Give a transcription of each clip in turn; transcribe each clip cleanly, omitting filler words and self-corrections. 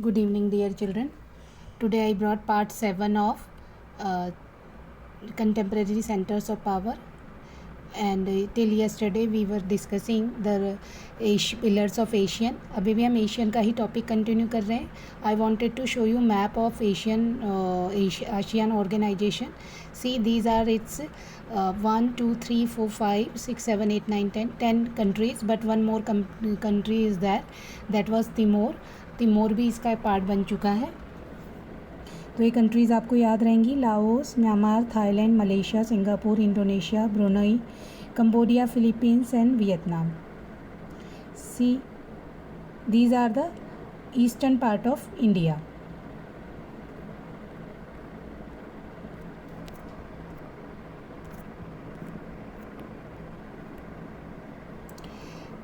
Good evening, dear children. Today I brought part 7 of contemporary centers of power, and till yesterday we were discussing the pillars of Asian. अभी भी हम Asian का ही topic continue कर रहे हैं. I wanted to show you map of ASEAN organization. See, these are its 1, 2, 3, 4, 5, 6, 7, 8, 9, 10 countries, but one more country is there. That was Timor. Timor भी इसका part बन चुका है. तो ये कंट्रीज़ आपको याद रहेंगी: Laos, Myanmar, Thailand, Malaysia, Singapore, Indonesia, Brunei, Cambodia, Philippines and Vietnam. See, these are the eastern part of India.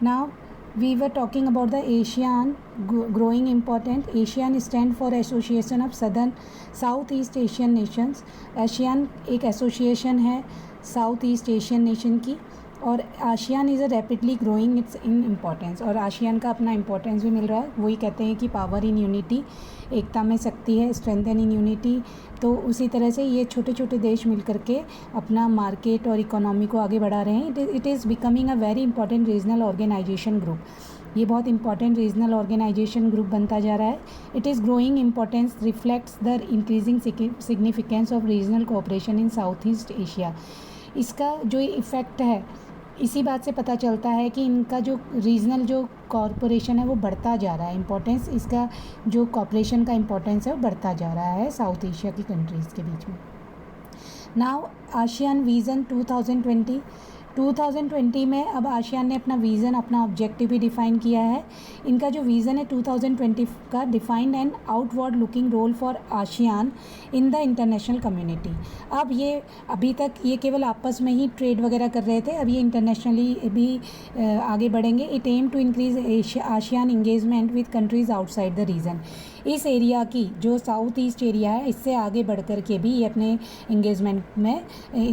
Now we were talking about the ASEAN growing important. ASEAN stand for Association of Southeast Asian Nations. ASEAN एक association है south east Asian nation की, और ASEAN is a rapidly growing it's in importance. और ASEAN का अपना importance भी मिल रहा है. वही कहते हैं कि पावर इन यूनिटी, एकता में शक्ति है, स्ट्रेंथन इन यूनिटी. तो उसी तरह से ये छोटे छोटे देश मिल करके अपना मार्केट और इकोनॉमी को आगे बढ़ा रहे हैं. It is becoming a very important regional organisation group. ये बहुत इंपॉर्टेंट रीजनल ऑर्गेनाइजेशन ग्रुप बनता जा रहा है. It is growing importance reflects the increasing significance of regional cooperation in south east Asia. इसका जो इफ़ेक्ट है, इसी बात से पता चलता है कि इनका जो रीजनल जो कॉरपोरेशन है वो बढ़ता जा रहा है. इम्पोर्टेंस इसका जो कॉपरेशन का इम्पोर्टेंस है वो बढ़ता जा रहा है साउथ एशिया की कंट्रीज़ के बीच में. नाउ आशियान विज़न 2020 में अब आशियान ने अपना विज़न, अपना ऑब्जेक्टिव भी डिफ़ाइन किया है. इनका जो विज़न है 2020 का, defined and outward looking role for ASEAN in the international community. अब ये अभी तक ये केवल आपस में ही ट्रेड वगैरह कर रहे थे, अब ये इंटरनेशनली भी आगे बढ़ेंगे. It aim to increase ASEAN engagement with countries outside the region. इस एरिया की जो साउथ ईस्ट एरिया है, इससे आगे बढ़ कर के भी ये अपने इंगेजमेंट में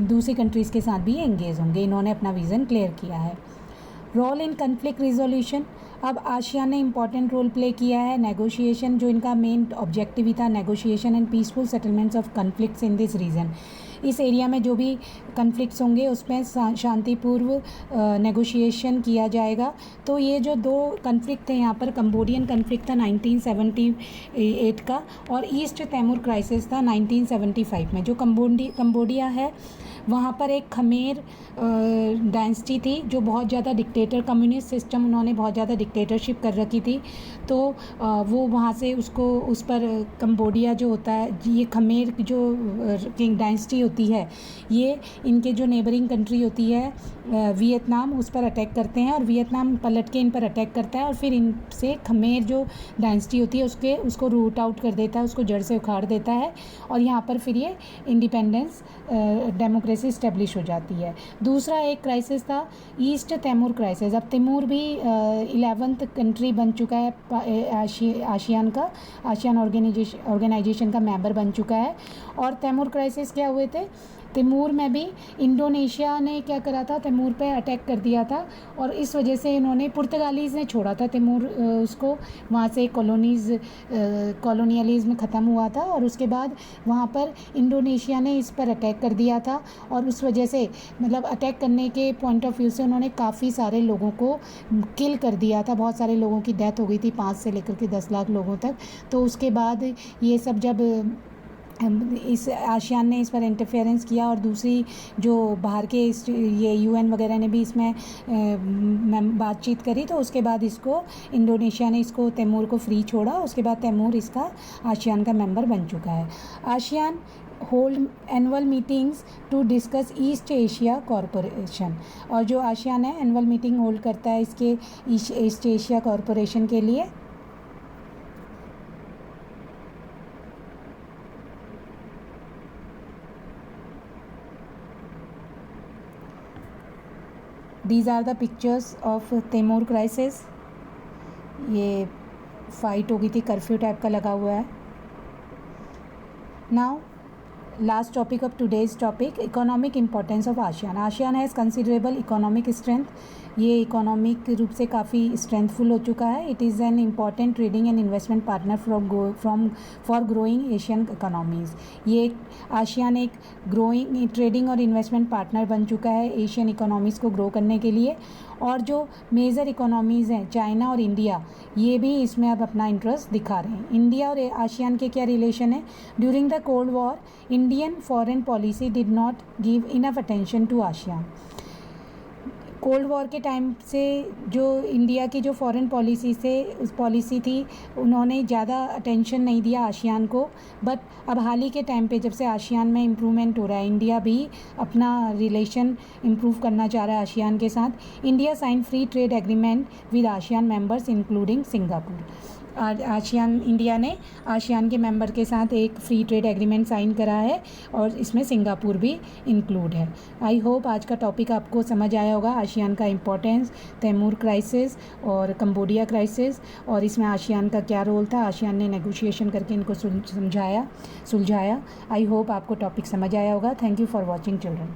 दूसरी कंट्रीज़ के साथ भी ये इंगेज होंगे. इन्होंने अपना विज़न क्लियर किया है. Role in conflict resolution. अब आशियान ने इम्पॉर्टेंट रोल प्ले किया है. नेगोशिएशन, जो इनका मेन ऑब्जेक्टिव ही था, negotiation and peaceful settlements of conflicts in this region. इस एरिया में जो भी कन्फ्लिक्ट्स होंगे उसमें शांतिपूर्व नेगोशिएशन किया जाएगा. तो ये जो दो कन्फ्लिक्ट थे यहाँ पर, कंबोडियन कन्फ्लिक्ट था 1978 का, और ईस्ट तैमूर क्राइसिस था 1975 में. जो कंबोडिया है वहाँ पर एक खमेर डायनेस्टी थी जो बहुत ज़्यादा डिक्टेटर, कम्युनिस्ट सिस्टम, उन्होंने बहुत ज़्यादा डिक्टेटरशिप कर रखी थी. तो वो वहाँ से उसको उस पर कंबोडिया जो होता है, ये खमेर जो किंग डायनेस्टी होती है, ये इनके जो नेबरिंग कंट्री होती है वियतनाम, उस पर अटैक करते हैं, और वियतनाम पलट के इन पर अटैक करता है, और फिर इनसे खमेर जो डायनेस्टी होती है उसको रूट आउट कर देता है, उसको जड़ से उखाड़ देता है, और यहाँ पर फिर ये इंडिपेंडेंस डेमोक्रेसी इस्टेब्लिश हो जाती है. दूसरा एक क्राइसिस था ईस्ट तैमूर क्राइसिस. अब तैमूर भी 11th कंट्री बन चुका है आशियान का, आशियान ऑर्गेनाइजेशन का मेंबर बन चुका है. और तैमूर क्राइसिस क्या हुए थे, तैमूर में भी इंडोनेशिया ने क्या करा था, तैमूर पे अटैक कर दिया था, और इस वजह से इन्होंने, पुर्तगालीज़ ने छोड़ा था तैमूर, उसको वहाँ से कॉलोनियलिज्म ख़त्म हुआ था, और उसके बाद वहाँ पर इंडोनेशिया ने इस पर अटैक कर दिया था, और उस वजह से मतलब अटैक करने के पॉइंट ऑफ व्यू से उन्होंने काफ़ी सारे लोगों को किल कर दिया था. बहुत सारे लोगों की डेथ हो गई थी, 5 से लेकर के 10 लाख लोगों तक. तो उसके बाद ये सब जब इस आशियान ने इस पर इंटरफेरेंस किया, और दूसरी जो बाहर के ये यूएन वगैरह ने भी इसमें बातचीत करी, तो उसके बाद इसको इंडोनेशिया ने इसको तैमूर को फ्री छोड़ा. उसके बाद तैमूर इसका आशियान का मेंबर बन चुका है. ASEAN hold annual meetings to discuss East Asia corporation. और जो आशियान है एनुअल मीटिंग होल्ड करता है इसके ईस्ट एशिया कॉरपोरेशन के लिए. These are the pictures of Timor crisis. ये फाइट हो गई थी, कर्फ्यू टाइप का लगा हुआ है. Now last topic of today's topic, economic importance of ASEAN. ASEAN has considerable economic strength. ये इकोनॉमिक रूप से काफ़ी स्ट्रेंथफुल हो चुका है. It is an important trading and investment partner for growing Asian economies. ये आसियान एक ग्रोइंग ट्रेडिंग और इन्वेस्टमेंट पार्टनर बन चुका है एशियन इकोनॉमीज़ को ग्रो करने के लिए. और जो मेजर इकोनॉमीज़ हैं चाइना और इंडिया, ये भी इसमें अब अपना इंटरेस्ट दिखा रहे हैं. इंडिया और आसियान के क्या रिलेशन है? During the cold war Indian foreign policy did not give enough attention to ASEAN. Cold war के टाइम से जो इंडिया की जो फॉरेन पॉलिसी थी, उन्होंने ज़्यादा अटेंशन नहीं दिया आसियान को. बट अब हाल ही के टाइम पे जब से आसियान में इम्प्रूवमेंट हो रहा है, इंडिया भी अपना रिलेशन इम्प्रूव करना चाह रहा है आसियान के साथ. India sign free trade agreement with ASEAN members including Singapore. India ने आसियान के मेंबर के साथ एक फ्री ट्रेड एग्रीमेंट साइन करा है और इसमें सिंगापुर भी इंक्लूड है. आई होप आज का टॉपिक आपको समझ आया होगा. आसियान का इम्पोर्टेंस, तैमूर क्राइसिस और कंबोडिया क्राइसिस, और इसमें आसियान का क्या रोल था. आसियान ने नेगोशिएशन करके इनको सुलझाया. आई होप आपको टॉपिक समझ आया होगा. Thank you for watching children.